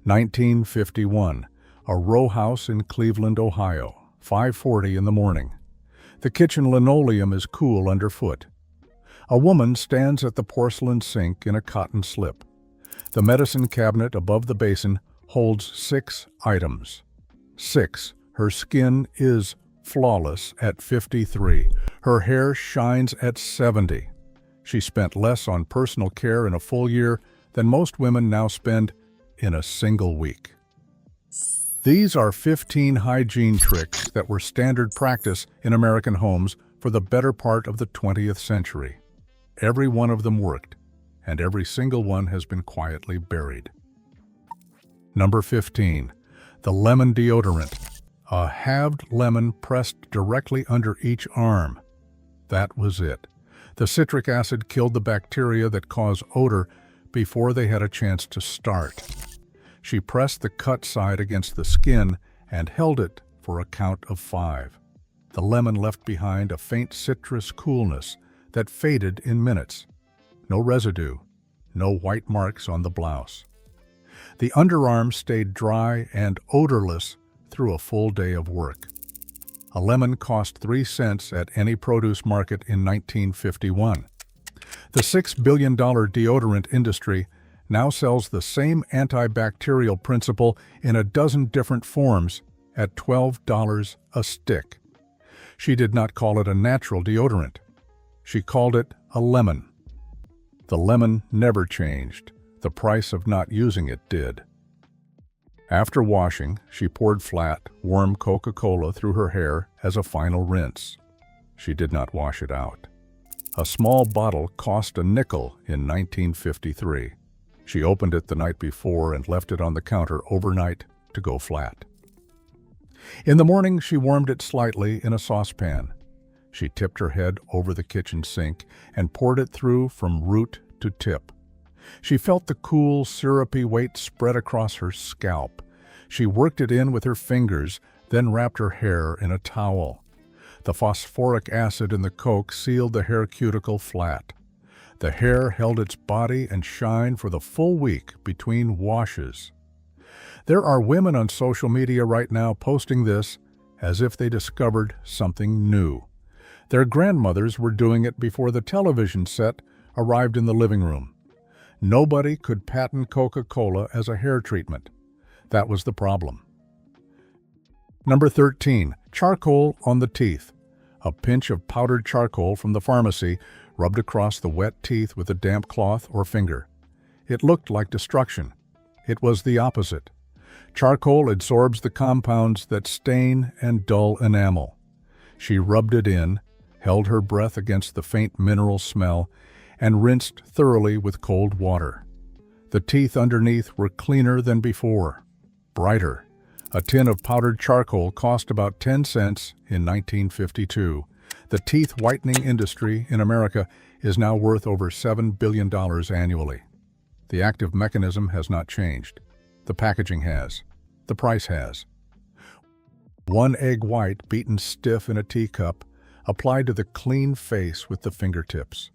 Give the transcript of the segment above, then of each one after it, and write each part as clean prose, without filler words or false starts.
1951. A row house in Cleveland, Ohio. 5:40 in the morning. The kitchen linoleum is cool underfoot. A woman stands at the porcelain sink in a cotton slip. The medicine cabinet above the basin holds 6 items. 6. Her skin is flawless at 53. Her hair shines at 70. She spent less on personal care in a full year than most women now spend in a single week. These are 15 hygiene tricks that were standard practice in American homes for the better part of the 20th century. Every one of them worked, and every single one has been quietly buried. Number 15. The lemon deodorant. A halved lemon pressed directly under each arm. That was it. The citric acid killed the bacteria that cause odor before they had a chance to start. She pressed the cut side against the skin and held it for a count of 5. The lemon left behind a faint citrus coolness that faded in minutes. No residue, no white marks on the blouse. The underarm stayed dry and odorless through a full day of work. A lemon cost 3 cents at any produce market in 1951. The $6 billion deodorant industry now sells the same antibacterial principle in a dozen different forms at $12 a stick. She did not call it a natural deodorant. She called it a lemon. The lemon never changed. The price of not using it did. After washing, she poured flat, warm Coca-Cola through her hair as a final rinse. She did not wash it out. A small bottle cost a nickel in 1953. She opened it the night before and left it on the counter overnight to go flat. In the morning, she warmed it slightly in a saucepan. She tipped her head over the kitchen sink and poured it through from root to tip. She felt the cool, syrupy weight spread across her scalp. She worked it in with her fingers, then wrapped her hair in a towel. The phosphoric acid in the Coke sealed the hair cuticle flat. The hair held its body and shine for the full week between washes. There are women on social media right now posting this as if they discovered something new. Their grandmothers were doing it before the television set arrived in the living room. Nobody could patent Coca-Cola as a hair treatment. That was the problem. Number 13. Charcoal on the teeth. A pinch of powdered charcoal from the pharmacy rubbed across the wet teeth with a damp cloth or finger. It looked like destruction. It was the opposite. Charcoal absorbs the compounds that stain and dull enamel. She rubbed it in, held her breath against the faint mineral smell, and rinsed thoroughly with cold water. The teeth underneath were cleaner than before, brighter. A tin of powdered charcoal cost about 10 cents in 1952. The teeth whitening industry in America is now worth over $7 billion annually. The active mechanism has not changed. The packaging has. The price has. 1 egg white beaten stiff in a teacup, applied to the clean face with the fingertips.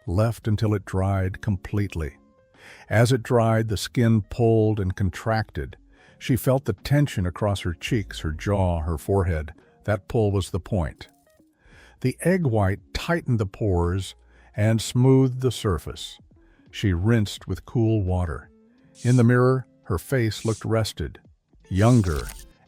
Left until it dried completely. As it dried, the skin pulled and contracted. She felt the tension across her cheeks, her jaw, her forehead. That pull was the point. The egg white tightened the pores and smoothed the surface. She rinsed with cool water. In the mirror, her face looked rested, younger.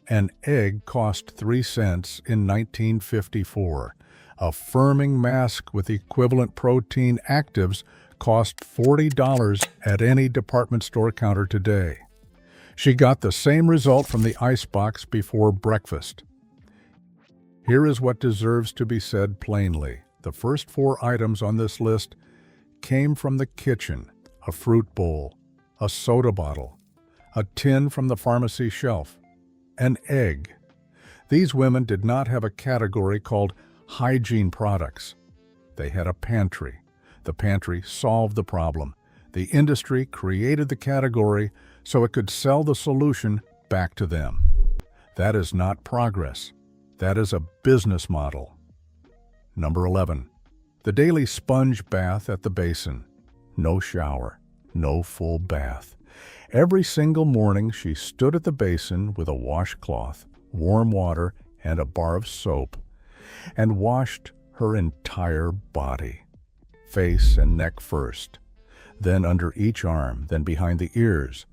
An egg cost 3 cents in 1954. A firming mask with equivalent protein actives cost $40 at any department store counter today. She got the same result from the icebox before breakfast. Here is what deserves to be said plainly. The first 4 items on this list came from the kitchen: a fruit bowl, a soda bottle, a tin from the pharmacy shelf, an egg. These women did not have a category called hygiene products. They had a pantry. The pantry solved the problem. The industry created the category so it could sell the solution back to them. That is not progress. That is a business model. Number 11. The daily sponge bath at the basin. No shower, no full bath. Every single morning she stood at the basin with a washcloth, warm water, and a bar of soap, and washed her entire body, face and neck first, then under each arm, then behind the ears.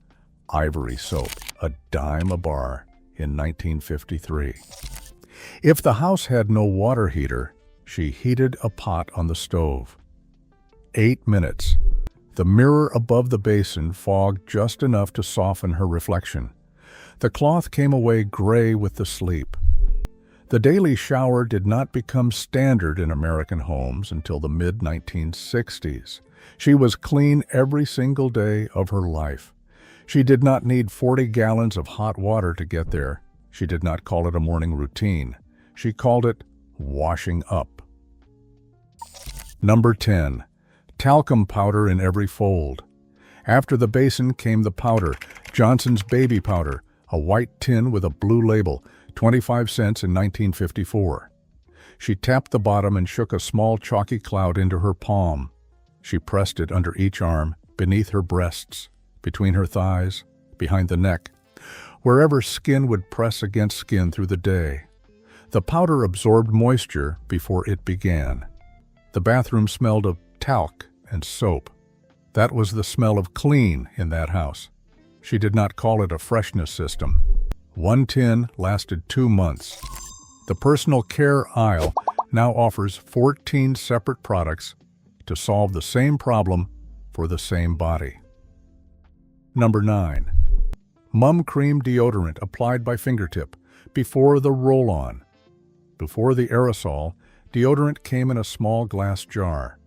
Ivory soap, a dime a bar in 1953. If the house had no water heater, she heated a pot on the stove. 8 minutes. The mirror above the basin fogged just enough to soften her reflection. The cloth came away gray with the sleep. The daily shower did not become standard in American homes until the mid-1960s. She was clean every single day of her life. She did not need 40 gallons of hot water to get there. She did not call it a morning routine. She called it washing up. Number 10. Talcum powder in every fold. After the basin came the powder, Johnson's baby powder, a white tin with a blue label, 25 cents in 1954. She tapped the bottom and shook a small chalky cloud into her palm. She pressed it under each arm, beneath her breasts, between her thighs, behind the neck, wherever skin would press against skin through the day. The powder absorbed moisture before it began. The bathroom smelled of talc and soap. That was the smell of clean in that house. She did not call it a freshness system. One tin lasted 2 months. The personal care aisle now offers 14 separate products to solve the same problem for the same body. Number 9. Mum Cream deodorant applied by fingertip, before the roll-on. Before the aerosol, deodorant came in a small glass jar.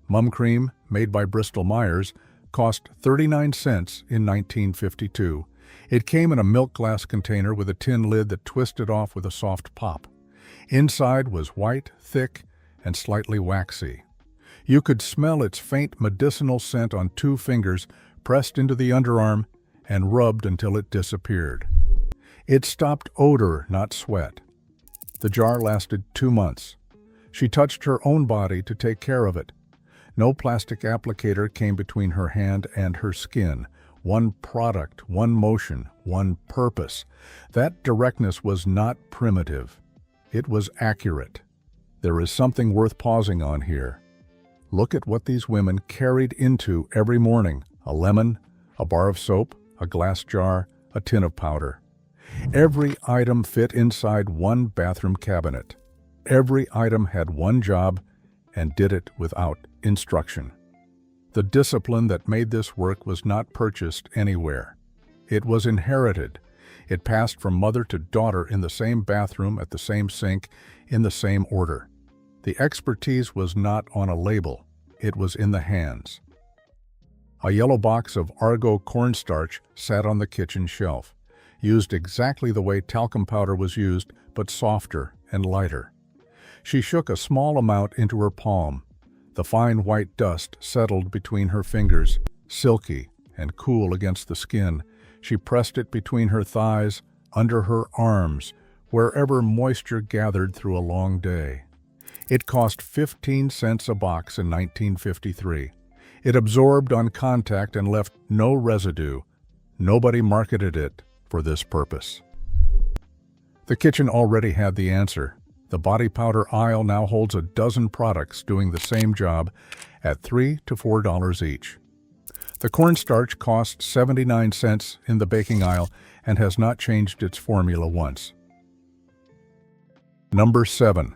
Mum Cream, made by Bristol-Myers, cost 39 cents in 1952. It came in a milk glass container with a tin lid that twisted off with a soft pop. Inside was white, thick, and slightly waxy. You could smell its faint medicinal scent on 2 fingers pressed into the underarm and rubbed until it disappeared. It stopped odor, not sweat. The jar lasted 2 months. She touched her own body to take care of it. No plastic applicator came between her hand and her skin. One product, one motion, one purpose. That directness was not primitive. It was accurate. There is something worth pausing on here. Look at what these women carried into every morning: a lemon, a bar of soap, a glass jar, a tin of powder. Every item fit inside one bathroom cabinet. Every item had one job and did it without instruction. The discipline that made this work was not purchased anywhere. It was inherited. It passed from mother to daughter in the same bathroom, at the same sink, in the same order. The expertise was not on a label. It was in the hands. A yellow box of Argo cornstarch sat on the kitchen shelf, used exactly the way talcum powder was used, but softer and lighter. She shook a small amount into her palm. The fine white dust settled between her fingers, silky and cool against the skin. She pressed it between her thighs, under her arms, wherever moisture gathered through a long day. It cost 15 cents a box in 1953. It absorbed on contact and left no residue. Nobody marketed it for this purpose. The kitchen already had the answer. The body powder aisle now holds a dozen products doing the same job at $3 to $4 each. The cornstarch costs 79 cents in the baking aisle and has not changed its formula once. Number 7.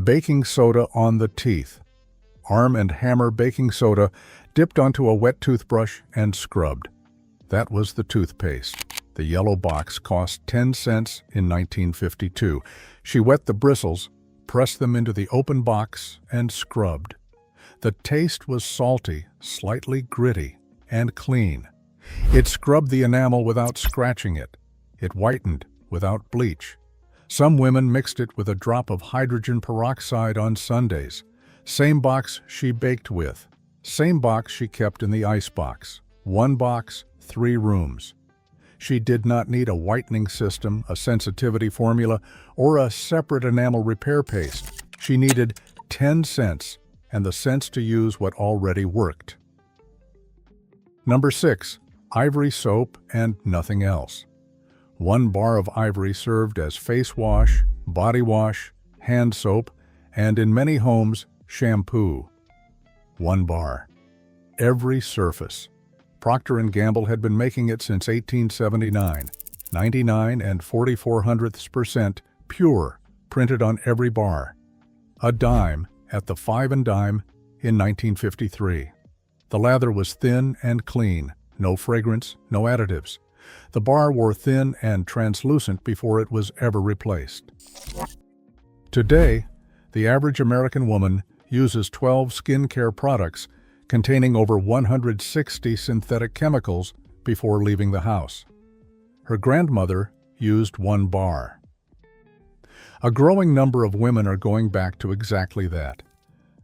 Baking soda on the teeth. Arm & Hammer baking soda dipped onto a wet toothbrush and scrubbed. That was the toothpaste. The yellow box cost 10 cents in 1952. She wet the bristles, pressed them into the open box, and scrubbed. The taste was salty, slightly gritty, and clean. It scrubbed the enamel without scratching it. It whitened without bleach. Some women mixed it with a drop of hydrogen peroxide on Sundays. Same box she baked with. Same box she kept in the icebox. 1 box, 3 rooms. She did not need a whitening system, a sensitivity formula, or a separate enamel repair paste. She needed 10 cents and the sense to use what already worked. Number 6. ivory soap and nothing else. 1 bar of ivory served as face wash, body wash, hand soap, and in many homes, shampoo. 1 bar. Every surface. Procter & Gamble had been making it since 1879. 99 and 44/100% pure, printed on every bar. A dime at the 5 and dime in 1953. The lather was thin and clean, no fragrance, no additives. The bar wore thin and translucent before it was ever replaced. Today, the average American woman uses 12 skincare products containing over 160 synthetic chemicals before leaving the house. Her grandmother used 1 bar. A growing number of women are going back to exactly that.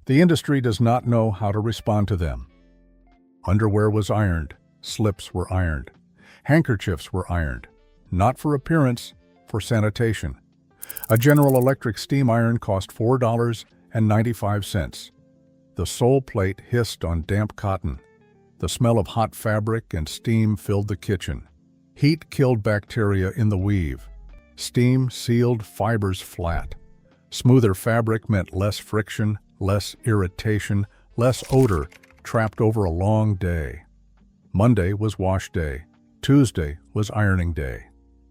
The industry does not know how to respond to them. Underwear was ironed, slips were ironed, handkerchiefs were ironed, not for appearance, for sanitation. A General Electric steam iron cost $4.95. The sole plate hissed on damp cotton. The smell of hot fabric and steam filled the kitchen. Heat killed bacteria in the weave. Steam sealed fibers flat. Smoother fabric meant less friction, less irritation, less odor trapped over a long day. Monday was wash day. Tuesday was ironing day.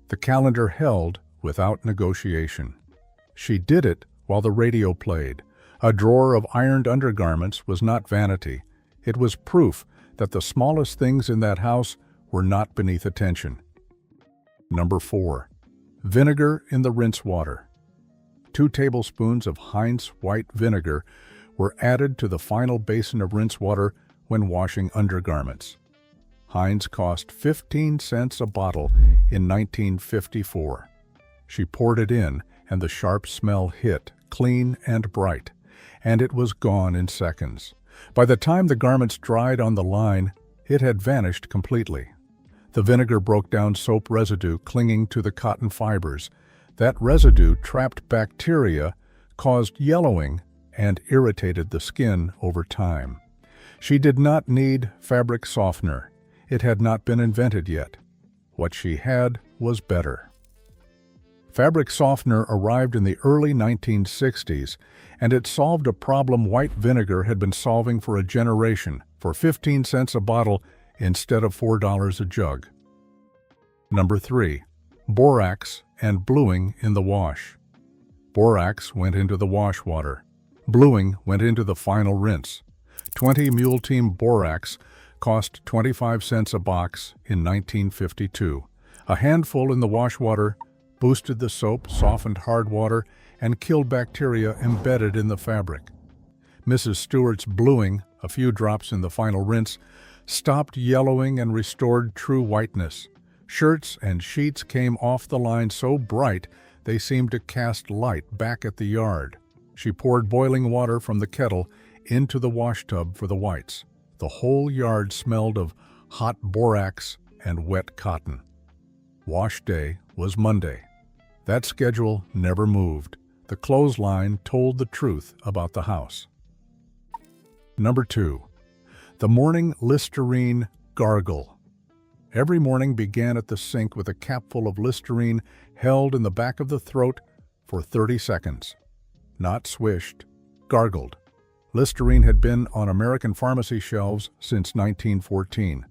The calendar held without negotiation. She did it while the radio played. A drawer of ironed undergarments was not vanity. It was proof that the smallest things in that house were not beneath attention. Number 4. Vinegar in the rinse water. 2 tablespoons of Heinz white vinegar were added to the final basin of rinse water when washing undergarments. Heinz cost 15 cents a bottle in 1954. She poured it in, and the sharp smell hit, clean and bright, and it was gone in seconds. By the time the garments dried on the line, it had vanished completely. The vinegar broke down soap residue clinging to the cotton fibers. That residue trapped bacteria, caused yellowing, and irritated the skin over time. She did not need fabric softener. It had not been invented yet. What she had was better. Fabric softener arrived in the early 1960s, and it solved a problem white vinegar had been solving for a generation, for 15 cents a bottle instead of $4 a jug. Number 3. Borax and bluing in the wash. Borax went into the wash water. Bluing went into the final rinse. 20 Mule Team Borax cost 25 cents a box in 1952. A handful in the wash water boosted the soap, softened hard water, and killed bacteria embedded in the fabric. Mrs. Stewart's bluing, a few drops in the final rinse, stopped yellowing and restored true whiteness. Shirts and sheets came off the line so bright they seemed to cast light back at the yard. She poured boiling water from the kettle into the wash tub for the whites. The whole yard smelled of hot borax and wet cotton. Wash day was Monday. That schedule never moved. The clothesline told the truth about the house. Number 2. The morning Listerine gargle. Every morning began at the sink with a capful of Listerine held in the back of the throat for 30 seconds. Not swished, gargled. Listerine had been on American pharmacy shelves since 1914.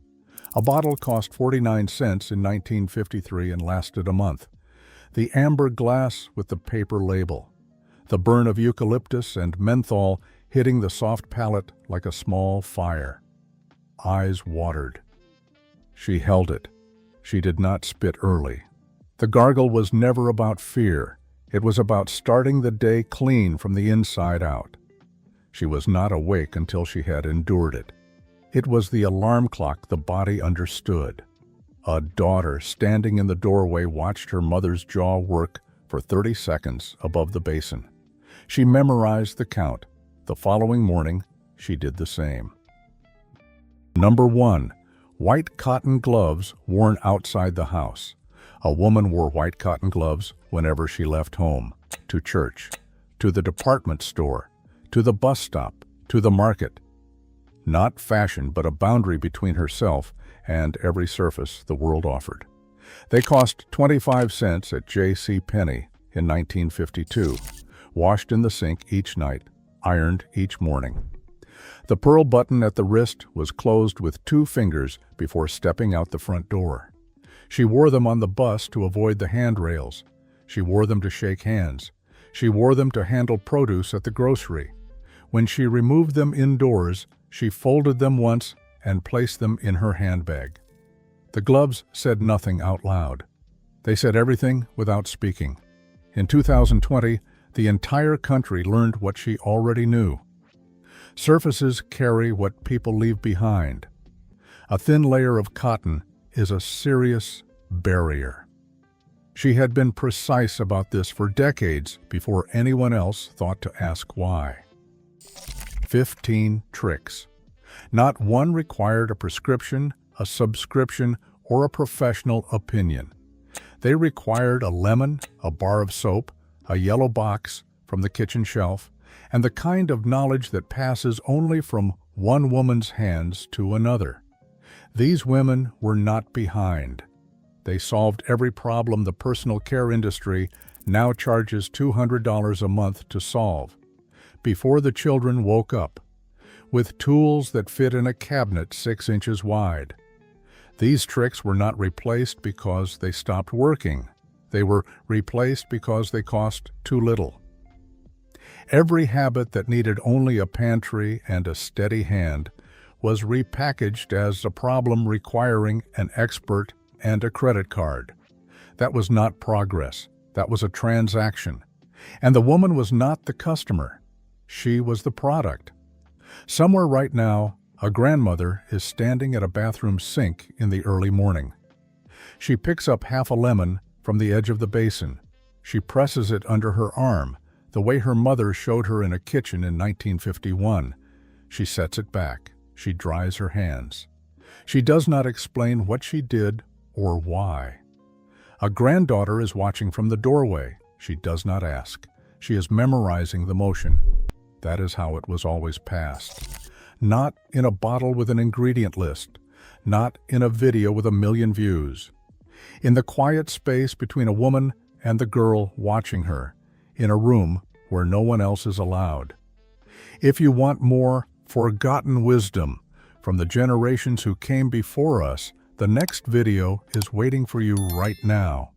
A bottle cost 49 cents in 1953 and lasted a month. The amber glass with the paper label. The burn of eucalyptus and menthol hitting the soft palate like a small fire. Eyes watered. She held it. She did not spit early. The gargle was never about fear. It was about starting the day clean from the inside out. She was not awake until she had endured it. It was the alarm clock the body understood. A daughter standing in the doorway watched her mother's jaw work for 30 seconds above the basin. She memorized the count. The following morning, she did the same. Number 1. White cotton gloves worn outside the house. A woman wore white cotton gloves whenever she left home, to church, to the department store, to the bus stop, to the market. Not fashion, but a boundary between herself and every surface the world offered. They cost 25 cents at J.C. Penney in 1952, washed in the sink each night, ironed each morning. The pearl button at the wrist was closed with 2 fingers before stepping out the front door. She wore them on the bus to avoid the handrails. She wore them to shake hands. She wore them to handle produce at the grocery. When she removed them indoors, she folded them once and placed them in her handbag. The gloves said nothing out loud. They said everything without speaking. In 2020, the entire country learned what she already knew. Surfaces carry what people leave behind. A thin layer of cotton is a serious barrier. She had been precise about this for decades before anyone else thought to ask why. 15 tricks. Not one required a prescription, a subscription, or a professional opinion. They required a lemon, a bar of soap, a yellow box from the kitchen shelf, and the kind of knowledge that passes only from one woman's hands to another. These women were not behind. They solved every problem the personal care industry now charges $200 a month to solve, before the children woke up, with tools that fit in a cabinet 6 inches wide. These tricks were not replaced because they stopped working. They were replaced because they cost too little. Every habit that needed only a pantry and a steady hand was repackaged as a problem requiring an expert and a credit card. That was not progress. That was a transaction. And the woman was not the customer. She was the product. Somewhere right now, a grandmother is standing at a bathroom sink in the early morning. She picks up half a lemon from the edge of the basin. She presses it under her arm, the way her mother showed her in a kitchen in 1951. She sets it back. She dries her hands. She does not explain what she did or why. A granddaughter is watching from the doorway. She does not ask. She is memorizing the motion. That is how it was always passed. Not in a bottle with an ingredient list. Not in a video with 1 million views. In the quiet space between a woman and the girl watching her, in a room where no one else is allowed. If you want more forgotten wisdom from the generations who came before us, the next video is waiting for you right now.